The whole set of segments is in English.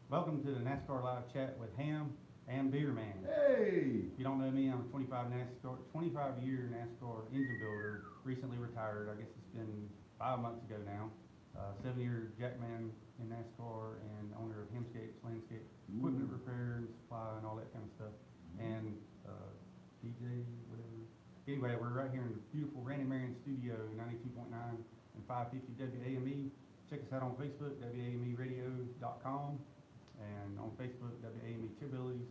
Welcome to the NASCAR Live Chat with Hamm and Beer Man. Hey! If you don't know me, I'm a 25-year NASCAR engine builder, recently retired. I guess it's been 5 months ago now. 7-year jackman in NASCAR and owner of Hemscapes, landscape equipment repair and supply and all that kind of stuff. And DJ, whatever. Anyway, we're right here in the beautiful Randy Marion Studio, 92.9 and 550 WAME. Check us out on Facebook, WAMEradio.com. And on Facebook, WAME Chillbillies,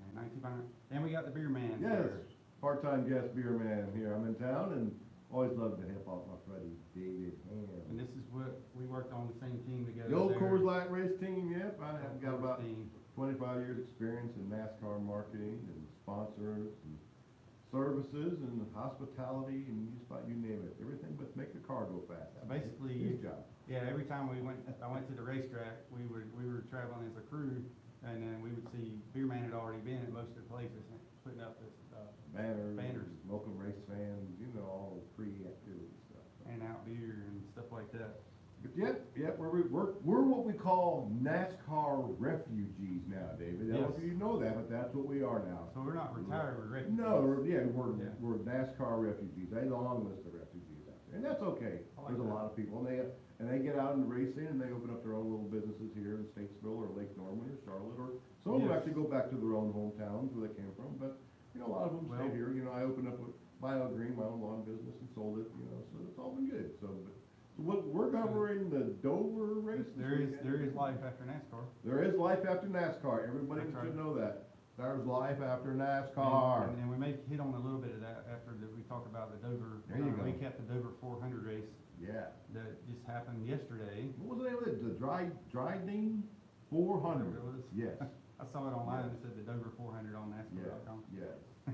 and 92.9. And we got the Beer Man Yes, here. part-time guest beer man here. I'm in town and always love to help out my buddy David And Hamm. this is what, we worked on the same team together. The old there. Coors Light race team, yep. I've got Coors about team. 25 years experience in NASCAR marketing and sponsors and services and hospitality and just about you name it. Everything but make the car go fast. So basically, His job. yeah, every time I went to the racetrack, we were traveling as a crew, and then we would see Beer Man had already been at most of the places, putting up this, Banners, welcome race fans, you know, all the pre-activity stuff. handing out beer and stuff like that. But yep, we're what we call NASCAR refugees now, David. I don't know if Yes. you know that, but that's what we are now. So we're not retired, we're refugees. No, we're Yeah. NASCAR refugees. They long list of refugees out there, and that's okay. I like There's a that. lot of people, and they get out in racing and they open up their own little businesses here in Statesville or Lake Norman or Charlotte, or some of them Yes. actually go back to their own hometowns where they came from. But you know, a lot of them Well- stayed here. You know, I opened up with BioGreen, my own lawn business, and sold it. You know, so it's all been good. So, what we're covering the Dover race. this weekend. There is life after NASCAR. There is life after NASCAR. Everybody That's should right. know that. There's life after NASCAR. And we may hit on a little bit of that after we talk about the Dover, There you go. recap the Dover 400 race Yeah. that just happened yesterday. What was the name of it? The Dryden 400. Whatever it was. Yes. I saw it online, it said the Dover 400 on NASCAR.com. Yes. So,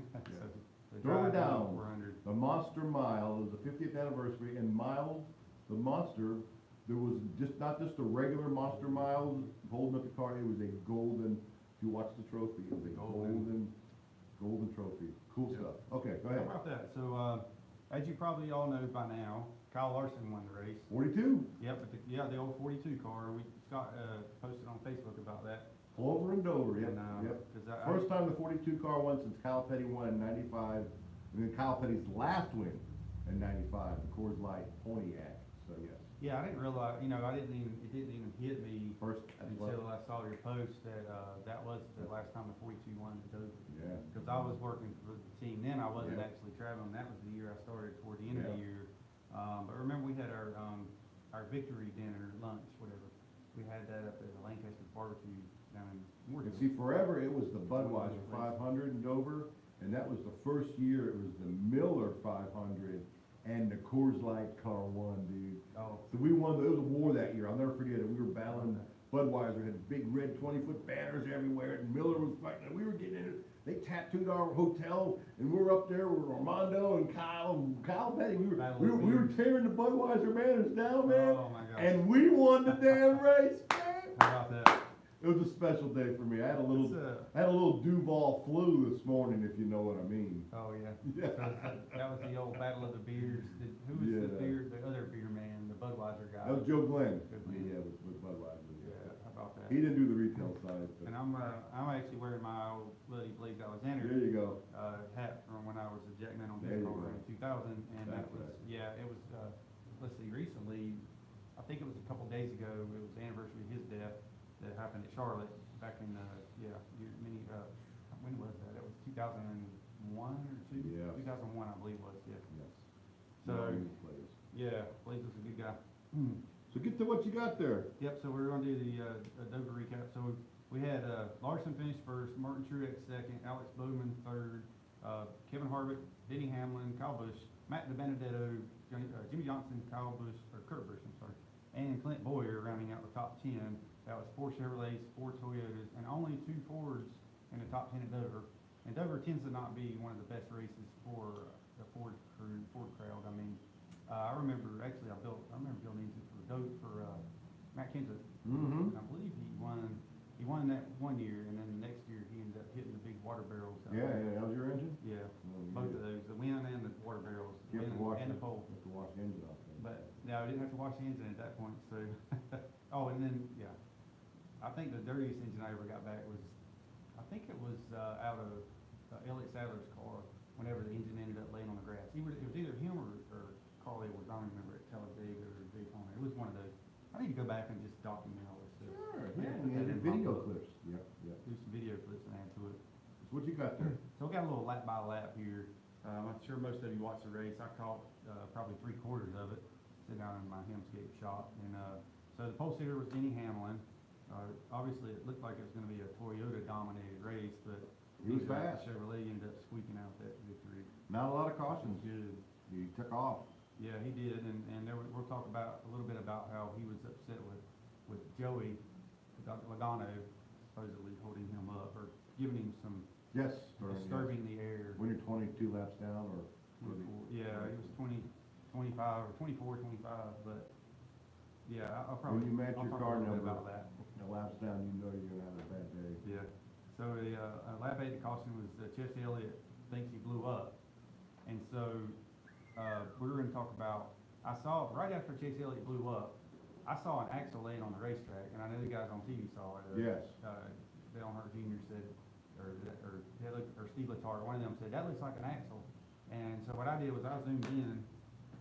the Throw it Drive Down down. 400. The Monster Mile is the 50th anniversary, and Miles, the Monster, there was not just a regular Monster Miles holding up the car, it was a golden, if you watch the trophy, it was a golden trophy. Cool Yeah. stuff. Okay, go How ahead. about that? So, as you probably all know by now, Kyle Larson won the race. 42, Yep, but the old 42 car, Scott posted on Facebook about that. Clover and Dover, yep, And, yep. 'cause I- First time the 42 car won since Kyle Petty won in 95, and then Kyle Petty's last win in 95, the Coors Light Pontiac, so yes. Yeah, I didn't realize, it didn't even hit me First, until I saw your post that, that was the last time the 42 won the Dover. yeah. Cause I was working for the team then, I wasn't Yeah. actually traveling, that was the year I started toward the end of the Yeah. year. But remember we had our victory dinner, lunch, whatever, we had that up at the Lancaster barbecue down in And Morganville. see, forever, it was the Budweiser 500 in Dover, and that was the first year, it was the Miller 500, and the Coors Light car won, dude. Oh, So we won, it was a war that year, I'll never forget it, we were battling, Budweiser had big red 20-foot banners everywhere, and Miller was fighting, and we were getting in it. They tattooed our hotel, and we were up there with Armando and Kyle Petty, we Battle were of we were Beers. tearing the Budweiser banners down, man. Oh, my gosh. And we won the damn race, man. how about that? It was a special day for me. I had a little It's, Duval flu this morning, if you know what I mean. oh, yeah. Yeah. So that was the old battle of the beers. Who was Yeah. the other beer man, the Budweiser guy? That was Joe Glenn. Joe Glenn. Yeah, with Budweiser. Yeah, how about that? He didn't do the retail side, but And I'm actually wearing my old Bloody Blaze Alexander there you go. hat from when I was a jackman on There you NASCAR go. in 2000, and that That's was, right. yeah, it was, let's see, recently, I think it was a couple days ago, it was the anniversary of his death that happened at Charlotte back in, when was that? It was 2001 or two? Yeah. 2001, I believe it was, yeah. Yes. So, Martin plays. yeah, Blaze was a good guy. So get to what you got there. Yep, so we're gonna do the Dover recap. So we had Larson finish first, Martin Truex second, Alex Bowman third, Kevin Harvick, Denny Hamlin, Kyle Busch, Matt DiBenedetto, Jimmy Johnson, Kyle Busch, or Kurt Busch, I'm sorry, and Clint Boyer rounding out the top 10. That was 4 Chevrolets, 4 Toyotas, and only 2 Fords in the top 10 at Dover. And Dover tends to not be one of the best races for the Ford crowd. I mean, I remember building engines for Matt Kenseth. Mm-hmm. And I believe he won that one year, and then the next year he ended up hitting the big water barrels. Yeah, that was your engine? Yeah, Oh, both yeah. of those, the wind and the water barrels, You the have to wind wash and the it. pole. You have to wash the engine off then. But, no, I didn't have to wash the engine at that point, so, oh, and then, yeah. I think the dirtiest engine I ever got back was, I think it was, out of Elliot Sadler's car, whenever the engine ended up laying on the grass. It was either him or Carl Edwards, I don't remember it, Talladega or Daytona, it was one of those. I need to go back and just document all this stuff. Sure, Yeah, yeah, put we that had in my video book. clips, yep, yep. Do some video clips and add to it. So what you got there? So we got a little lap by lap here. I'm sure most of you watched the race. I caught, probably 3/4 of it, sitting down in my Hemscape shop. And, so the pole sitter was Denny Hamlin. Obviously it looked like it was gonna be a Toyota dominated race, but He was fast. Chevrolet ended up squeaking out that victory. Not a lot of cautions. Good. He took off. Yeah, he did, and we'll talk about, a little bit about how he was upset with Joey Logano supposedly holding him up, or giving him some, Yes. disturbing the air. When you're 22 laps down, or. 24, yeah, it was 25, or 24, 25, but, yeah, I'll probably, When you match I'll your talk car a little bit number, about that. laps down, you know you're gonna have a bad day. Yeah, so lap 8, the caution was Chase Elliott thinks he blew up, and so, we were gonna talk about, I saw, right after Chase Elliott blew up, I saw an axle laying on the racetrack, and I know the guys on TV saw it. Yes. Dale Earnhardt Jr. said, or Steve Letarte, one of them said, that looks like an axle. And so what I did was I zoomed in,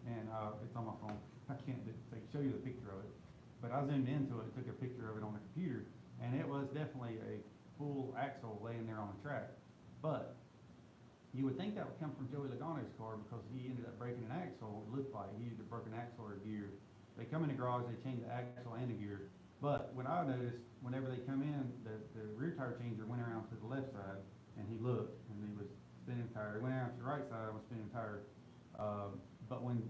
and, it's on my phone, I can't show you the picture of it, but I zoomed into it, took a picture of it on the computer, and it was definitely a full axle laying there on the track. But you would think that would come from Joey Logano's car, because he ended up breaking an axle. It looked like he either broke an axle or a gear. They come in the garage, they change the axle and the gear. But what I noticed, whenever they come in, the rear tire changer went around to the left side, and he looked, and he was spinning tire. He went around to the right side, and was spinning tire. But when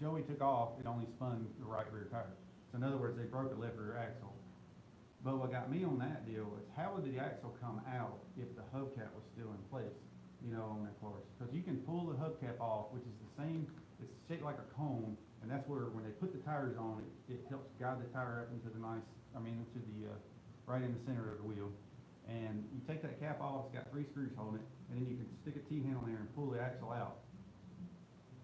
Joey took off, it only spun the right rear tire. So in other words, they broke the left rear axle. But what got me on that deal was, how would the axle come out if the hubcap was still in place, on that course? Because you can pull the hubcap off, which is the same, it's shaped like a cone, and that's where, when they put the tires on, it helps guide the tire up into the into the, right in the center of the wheel. And you take that cap off, it's got 3 screws holding it, and then you can stick a T-handle in there and pull the axle out.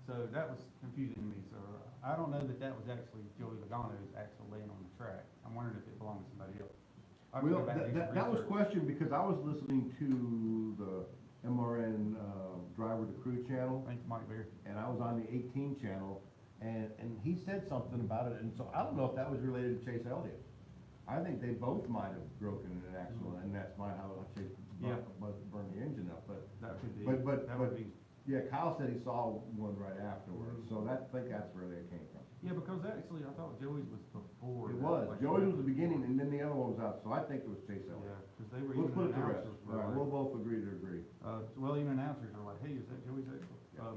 So that was confusing to me, so I don't know that was actually Joey Logano's axle laying on the track. I'm wondering if it belonged to somebody else. I can Well, go back and do some that was research. questioned because I was listening to the MRN, Driver to Crew channel, Thanks, Mike Bear. and I was on the 18 channel, and he said something about it, and so I don't know if that was related to Chase Elliott. I think they both might have broken an axle, and that's might how Chase Yeah. burned the engine up, but. That could be. But That would be. yeah, Kyle said he saw one right afterwards, so I think that's where they came from. Yeah, because actually, I thought Joey's was before. It that, was, like- Joey's was the beginning, and then the other one was out, so I think it was Chase Yeah, Elliott. because they were Let's even put it to rest. announcers All were right, like, we'll both agree to agree. well, even announcers are like, hey, is that Joey's axle? Yeah.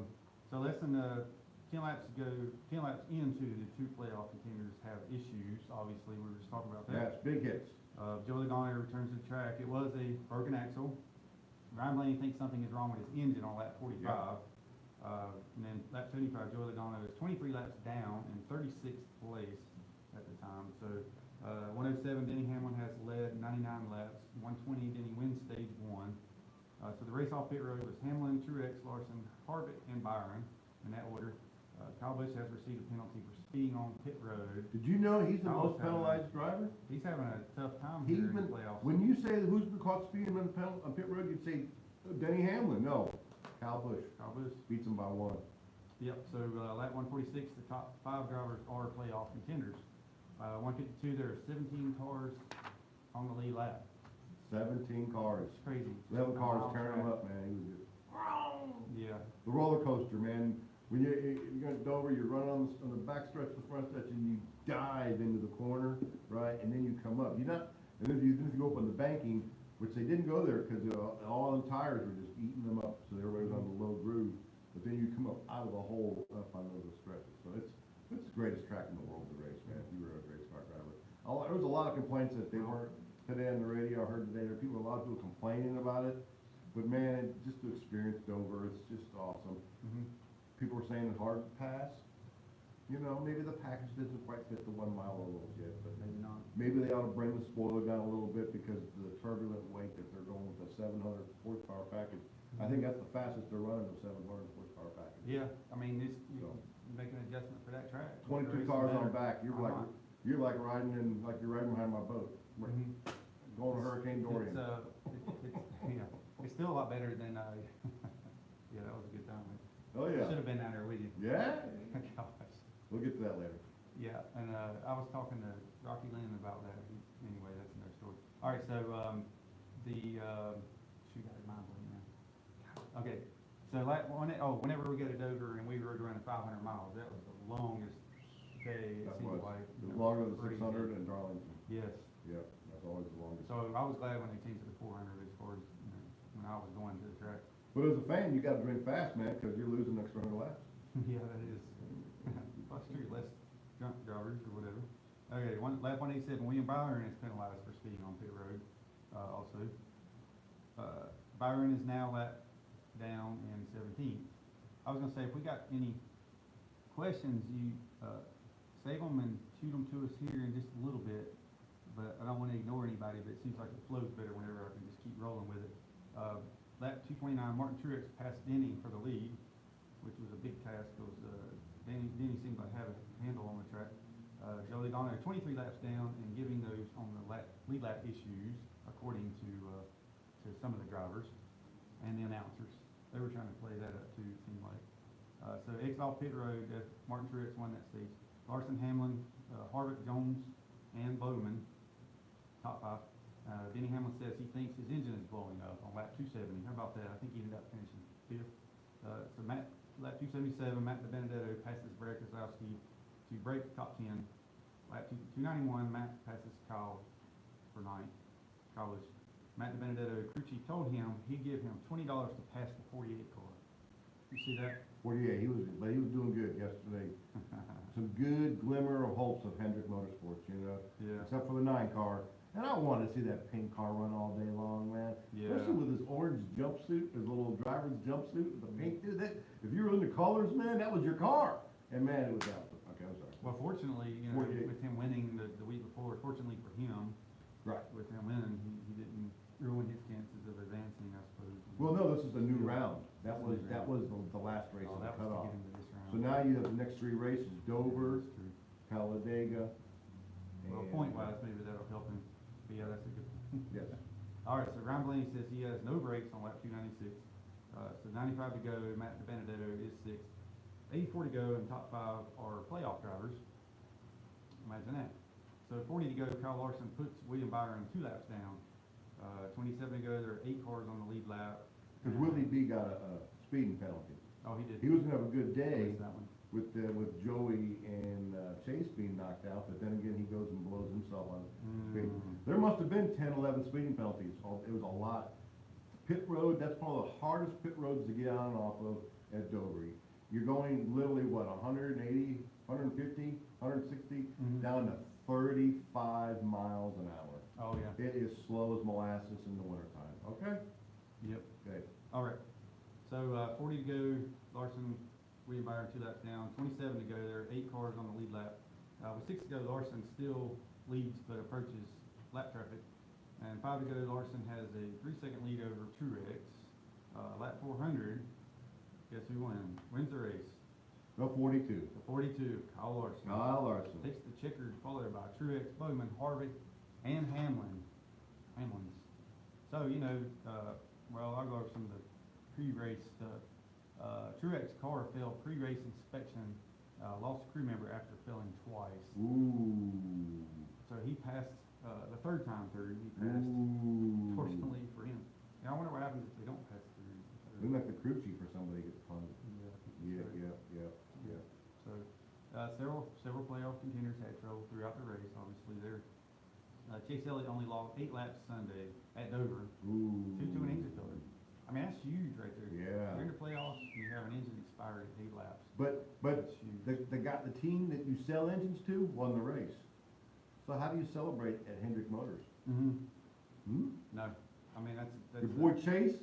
So less than, 10 laps ago, 10 laps into the 2 playoff contenders have issues, obviously, we were just talking about that. That's big hits. Joey Logano returns to the track. It was a broken axle. Ryan Blaney thinks something is wrong with his engine on lap 45. And then lap 75, Joey Logano is 23 laps down in 36th place at the time. So 107, Denny Hamlin has led 99 laps. 120, Denny wins stage 1. So the race off pit road was Hamlin, Truex, Larson, Harvick, and Byron in that order. Kyle Busch has received a penalty for speeding on pit road. Did you know he's the Kyle's most penalized driver? He's having a tough time He's here in been, the playoffs. when you say who's been caught speeding on pit road, you'd say Denny Hamlin. No, Kyle Busch Kyle Busch. beats him by 1. Yep, so lap 146, the top 5 drivers are playoff contenders. 152, there are 17 cars on the lead lap. 17 cars. It's crazy. 11 cars Miles tearing him track. up, man. He was just, Yeah, the roller coaster, man. When you're going to Dover, you're running on the back stretch, the front stretch, and you dive into the corner, right? And then you come up. You're not, and then you go up on the banking, which they didn't go there because all the tires were just eating them up, so everybody was on the low groove. But then you come up out of the hole up on those stretches. So it's the greatest track in the world to race, man. If you were a race car driver, there was a lot of complaints that they weren't today on the radio. I heard today there are a lot of people complaining about it. But man, just to experience Dover, it's just awesome. People were saying it's hard to pass. Maybe the package doesn't quite fit the 1 mile rules yet, but maybe not. maybe they ought to bring the spoiler down a little bit because of the turbulent weight that they're going with the 700 horsepower package. I think that's the fastest they're running, the 700 horsepower package. Yeah, I mean, So. you make an adjustment for that track. 22 Racing cars on better. back, you're Why like, not? You're like you're riding behind my boat, Mhm. going to Hurricane Dorian. It's still a lot better than, yeah, that was a good time. Oh, yeah. Should have been down there with you. Yeah? Gosh. We'll get to that later. Yeah, and, I was talking to Rocky Lynn about that. Anyway, that's another story. All right, so, shoot, got his mind blank now. Okay, so whenever we go to Dover and we rode around 500 miles, that was the longest day, it That seemed was, like. it was longer than crazy. 600 in Darlington. Yes. Yep, that's always the longest. So I was glad when they changed it to 400 as far as, when I was going to the track. But as a fan, you gotta drink fast, man, cause you're losing extra 100 laps. Yeah, that is. Plus true, less drunk drivers or whatever. Okay, lap 187, William Byron is penalized for speeding on pit road, also. Byron is now down in 17th. I was gonna say, if we got any questions, you, save them and shoot them to us here in just a little bit. But I don't wanna ignore anybody, but it seems like it flows better whenever I can just keep rolling with it. Lap 229, Martin Truex passed Denny for the lead, which was a big task, because, Denny seemed like have a handle on the track. Joey Logano 23 laps down and giving those on the lead lap issues, according to some of the drivers and the announcers. They were trying to play that up too, it seemed like. So off pit road, Martin Truex won that stage. Larson, Hamlin, Harvick, Jones, and Bowman, top five. Denny Hamlin says he thinks his engine is blowing up on lap 270. How about that? I think he ended up finishing fifth. So lap 277, Matt DiBenedetto passes Brad Keselowski to break top 10. Lap 291, Matt passes Kyle for ninth. College. Matt DiBenedetto, crew chief told him he'd give him $20 to pass the 48 car. You see that? 48, he was doing good yesterday. Some good glimmer of hopes of Hendrick Motorsports, Yeah. except for the 9 car. And I wanted to see that pink car run all day long, man. Yeah. Especially with his orange jumpsuit, his little driver's jumpsuit, the pink, dude, if you were into colors, man, that was your car. And man, it was out. Okay, I'm sorry. Well, fortunately, 48. with him winning the week before, fortunately for him, Right. with him winning, he didn't ruin his chances of advancing, I suppose. Well, no, this is a new round. That This was, is a new the last race Oh, of the that was to cutoff. get into this round. So now you have the next 3 races, Dover, That's true. Talladega. Well, and, point-wise, maybe that'll help him. But yeah, that's a good. Yes. All right, so Ryan Blaney says he has no brakes on lap 296. So 95 to go, Matt DiBenedetto is 6th. 84 to go, and top 5 are playoff drivers. Imagine that. So 40 to go, Kyle Larson puts William Byron 2 laps down. 27 to go, there are 8 cars on the lead lap. Cause Willie B got a speeding penalty. Oh, he did. He was gonna have a good day Missed that one. with Joey and Chase being knocked out, but then again, he goes and blows himself on speed. There must have been 10, 11 speeding penalties. It was a lot. Pit road, that's probably the hardest pit roads to get on and off of at Dover. You're going literally, what, 180, 150, 160, Mhm. down to 35 miles an hour. Oh, yeah. It is slow as molasses in the wintertime, okay? Yep. Okay. All right. So 40 to go, Larson, William Byron 2 laps down. 27 to go, there are 8 cars on the lead lap. With 6 to go, Larson still leads but approaches lap traffic. And 5 to go, Larson has a 3-second lead over Truex. Lap 400, guess who wins the race? No, 42. The 42, Kyle Larson. Kyle Larson. Takes the checkered, followed by Truex, Bowman, Harvick, and Hamlin's. So, well, I'll go over some of the pre-race stuff. Truex car failed pre-race inspection, lost a crew member after failing twice. Ooh. So he passed, the 3rd time through, he passed, Ooh. fortunately for him. And I wonder what happens if they don't pass through. Look like the crew chief or somebody gets punched. Yeah, I think Yeah, that's right. yeah. So, several playoff contenders had trouble throughout the race, obviously. Chase Elliott only logged 8 laps Sunday at Dover, Ooh. due to an engine failure. I mean, that's huge right there. Yeah. You're in the playoffs, and you have an engine expired at 8 laps. But That's huge. the team that you sell engines to won the race. So how do you celebrate at Hendrick Motors? Mm-hmm. Hmm? No, I mean, that's. Your boy Chase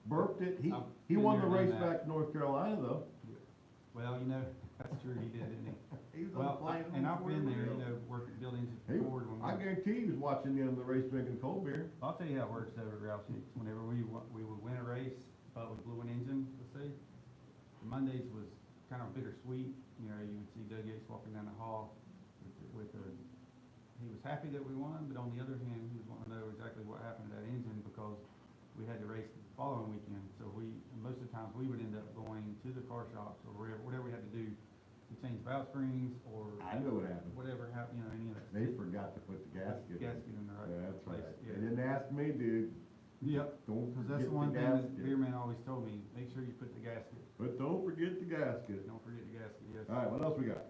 burped it. He I've won been the there, race done that. back in North Carolina though. Well, that's true, he did, didn't he? He was on Well, the plane and I've before been we there, go. working, building engines He- for Ford when I guarantee he was watching you on the race drinking cold beer. I'll tell you how it works over at Ralph Shakes. Whenever we would win a race, but we blew an engine, let's say, Mondays was kind of bittersweet. You would see Doug Yates walking down the hall with the he was happy that we won, but on the other hand, he was wanting to know exactly what happened to that engine because we had to race the following weekend. So most of the times, we would end up going to the car shops or whatever we had to do to change valve springs or I know what happened. whatever happened, any of that. They forgot to put the gasket in. Gasket in the right Yeah, that's place. right. Yeah. They didn't ask me, dude. Yep. Don't Because forget that's the the one thing that gasket. Beer Man always told me, make sure you put the gasket. But don't forget the gasket. Don't forget the gasket, yes. All right, what else we got?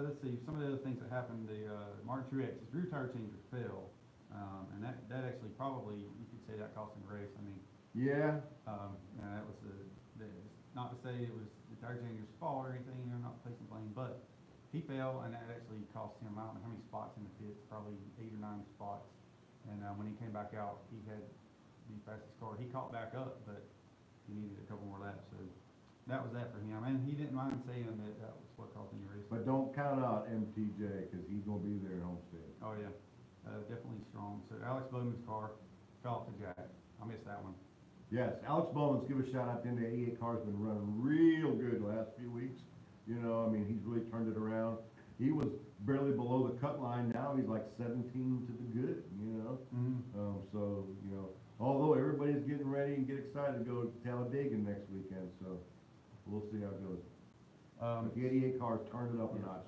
Let's see, some of the other things that happened, the, Martin Truex's rear tire changer fell. And that actually probably, you could say that cost him a race. I mean, Yeah, and that was not to say it was the tire changer's fault or anything, not placing blame, but he fell and that actually cost him, I don't know how many spots in the pits, probably 8 or 9 spots. And, when he came back out, he had the fastest car. He caught back up, but he needed a couple more laps, so that was that for him. And he didn't mind saying that was what cost him the race. but don't count out MTJ, cause he's gonna be there at Homestead. Oh, yeah, definitely strong. So Alex Bowman's car fell off the jack. I missed that one. Yes, Alex Bowman's, give a shout out to him, the 88 car's been running real good the last few weeks. You know, I mean, he's really turned it around. He was barely below the cut line, now he's like 17 to the good, you know? So, you know, although everybody's getting ready and get excited to go to Talladega next weekend, so we'll see how it goes. But the 88 car's turned it up a yeah. notch.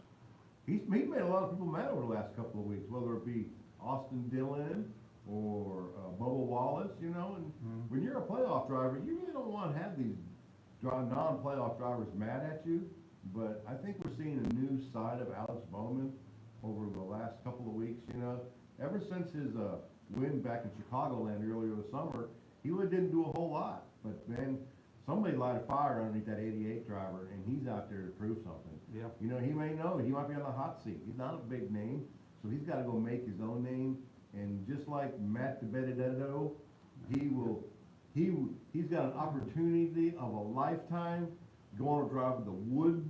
He's made a lot of people mad over the last couple of weeks, whether it be Austin Dillon or Bubba Wallace, you know, and when you're a playoff driver, you really don't want to have these non-playoff drivers mad at you, but I think we're seeing a new side of Alex Bowman over the last couple of weeks, you know. Ever since his win back in Chicagoland earlier this summer, he really didn't do a whole lot, but man, somebody lighted a fire underneath that 88 driver, and he's out there to prove something. Yeah. You know, he may know, he might be on the hot seat, he's not a big name, so he's gotta go make his own name. And just like Matt DiBenedetto, he's got an opportunity of a lifetime going to drive the Wood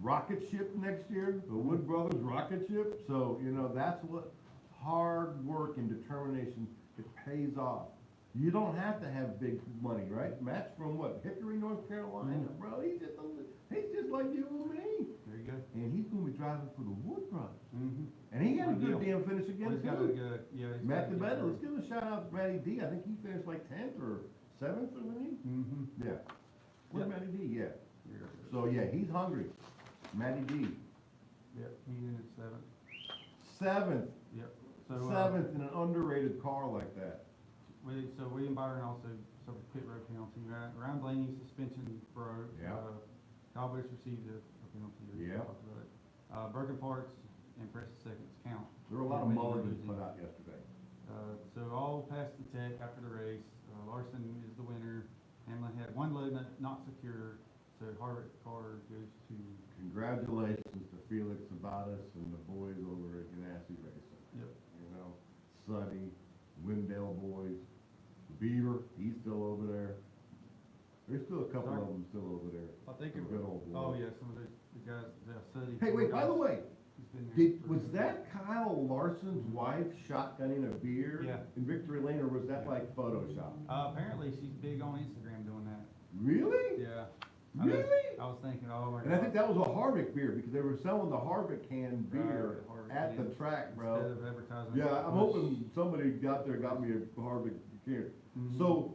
rocket ship next year, the Wood Brothers rocket ship. So, you know, that's what hard work and determination, it pays off. You don't have to have big money, right? Matt's from what, Hickory, North Carolina, bro. He's just like you and me. There you go. And he's gonna be driving for the Wood Brothers. And he had a Good good deal. damn finish again Well, he's got too. he's Matt got a good DiBenedetto, car. let's give a shout out to Matty D. I think he finished like 10th or 7th, wasn't he? Yeah. Where's Yep. Matty D? Yeah. Yeah. So yeah, he's hungry. Matty D. Yep, he ended 7th. 7th. Yep. So, 7th in an underrated car like that. William Byron also suffered pit road penalty. Ryan Blaney's suspension broke. Yeah. Kyle Busch received a penalty. We Yeah. talked about it. Broken parts and precious seconds count. There were a lot of When you're mulligans losing. put out yesterday. So all passed the tech after the race. Larson is the winner. Hamlin had one load not secure, so Harvick's car goes to. Congratulations to Felix Sabatis and the boys over at Ganassi Racing. Yep. You know, Suddy, Wendell boys, Beaver, he's still over there. There's still a couple Sorry? of them still over there. I think Some it good was. old Oh boys. yeah, some of the guys. Suddy. Hey, wait, by the way, He's been there for- was that Kyle Larson's wife shotgunning a beer? Yeah. In Victory Lane, or was that like Photoshop? Apparently she's big on Instagram doing that. Really? Yeah. I know. Really? I was thinking, oh my god. And I think that was a Harvick beer, because they were selling the Harvick can beer Harvick at the cans track, bro. Instead of advertising. Yeah, I'm hoping somebody got me a Harvick can. So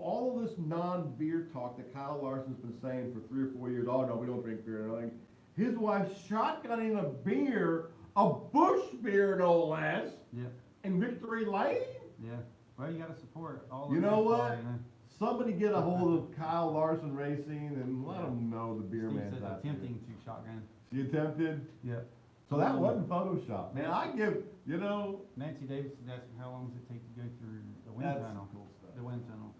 all of this non-beer talk that Kyle Larson's been saying for 3 or 4 years, oh no, we don't drink beer and everything. His wife's shotgunning a beer, a Busch beer no less, Yeah, in Victory Lane? yeah. Well, you gotta support all of You know baseball, what? you know. Somebody get a hold of Kyle Larson Racing and let him know the beer Steve man's said out there. attempting to shotgun. She attempted? Yeah. So that wasn't Photoshop. Man, I give, you know, Nancy Davidson asking how long does it take to go through the wind That's tunnel? cool stuff. The wind tunnel.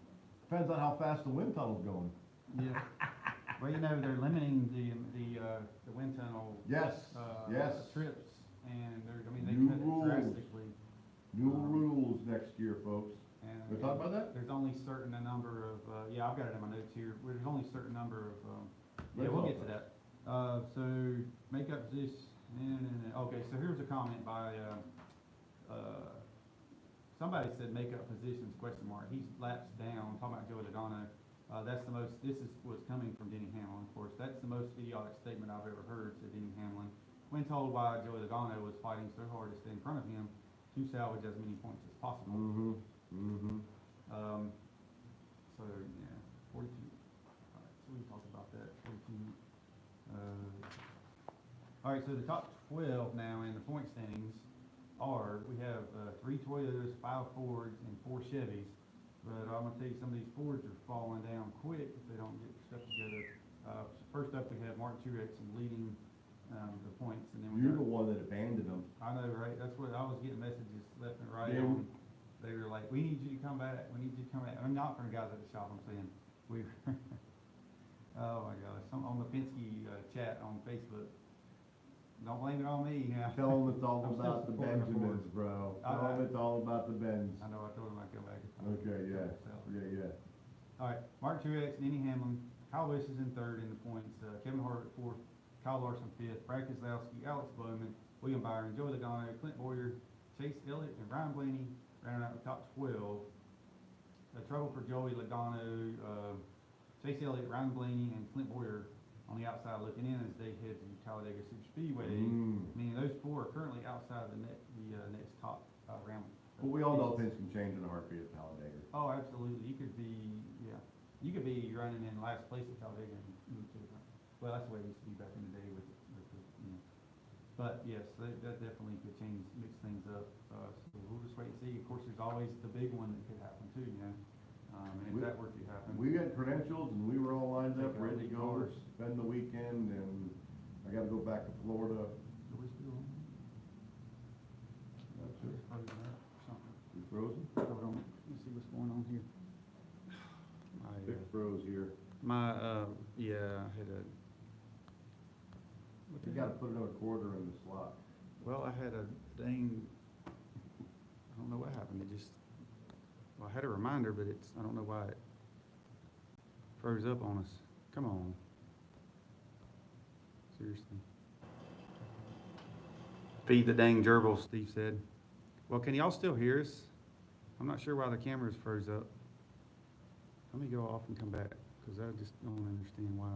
depends on how fast the wind tunnel's going. Yeah. Well, you know, they're limiting the wind tunnel. Yes, yes. Trips, and they're, I mean, New they cut rules. it drastically. New rules next year, folks. And We talk about that? there's only certain a number of, yeah, I've got it in my notes here, where there's only certain number of, yeah, Let's we'll talk get to about that. So, makeup position, okay, so here's a comment by, somebody said makeup positions, question mark, he's lapsed down, talking about Joey Logano. That's the most, this is what's coming from Denny Hamlin, of course, that's the most idiotic statement I've ever heard, said Denny Hamlin. when told why Joey Logano was fighting so hard to stay in front of him to salvage as many points as possible. Mm-hmm, mm-hmm. So, yeah, 42. All right, so we talked about that, 42. All right, so the top 12 now in the point standings are, we have 3 Toyotas, 5 Fords, and 4 Chevys. But I'm gonna tell you, some of these Fords are falling down quick if they don't get their stuff together. So first up, we have Mark Truex leading the points, and then we You're got, the one that abandoned them. I know, right? That's what I was getting messages left and right. Yeah. On. They were like, "We need you to come back. We need you to come back." I'm not from the guys at the shop. I'm saying we. Oh my gosh! On the Penske chat on Facebook. Don't blame it on me. Yeah. Tell them it's all I'm still about the supporting the Benjamins, Fords. bro. I- Tell them it's all about the Benz. I know. I told him I'd come back. Okay, yeah, Myself. yeah. All right, Mark Truex, Denny Hamlin, Kyle Busch is in third in the points, Kevin Harvick fourth, Kyle Larson fifth, Brad Keselowski, Alex Bowman, William Byron, Joey Logano, Clint Boyer, Chase Elliott, and Ryan Blaney rounding out the top 12. Trouble for Joey Logano, Chase Elliott, Ryan Blaney, and Clint Boyer on the outside looking in as they head to Talladega Superspeedway. Meaning those 4 are currently outside the next top round. But we all know things can change in a heartbeat at Talladega. Oh, absolutely. You could be running in last place at Talladega and move to the front. Well, that's the way it used to be back in the day with the. But yes, that definitely could mix things up. So we'll just wait and see. Of course, there's always the big one that could happen too, and if that were to happen. We got credentials and we were all lined up, Take out ready to the go, cars. spend the weekend, and I gotta go back to Florida. So we're still on. That's it. It's frozen up or something. You frozen? Hold on. Let's see what's going on here. Big froze here. Yeah, I had a. What You the gotta heck? put another quarter in the slot. Well, I had a dang, I don't know what happened, I had a reminder, but I don't know why it froze up on us. Come on. Seriously. Feed the dang gerbils, Steve said. Well, can y'all still hear us? I'm not sure why the cameras froze up. Let me go off and come back, because I just don't understand why.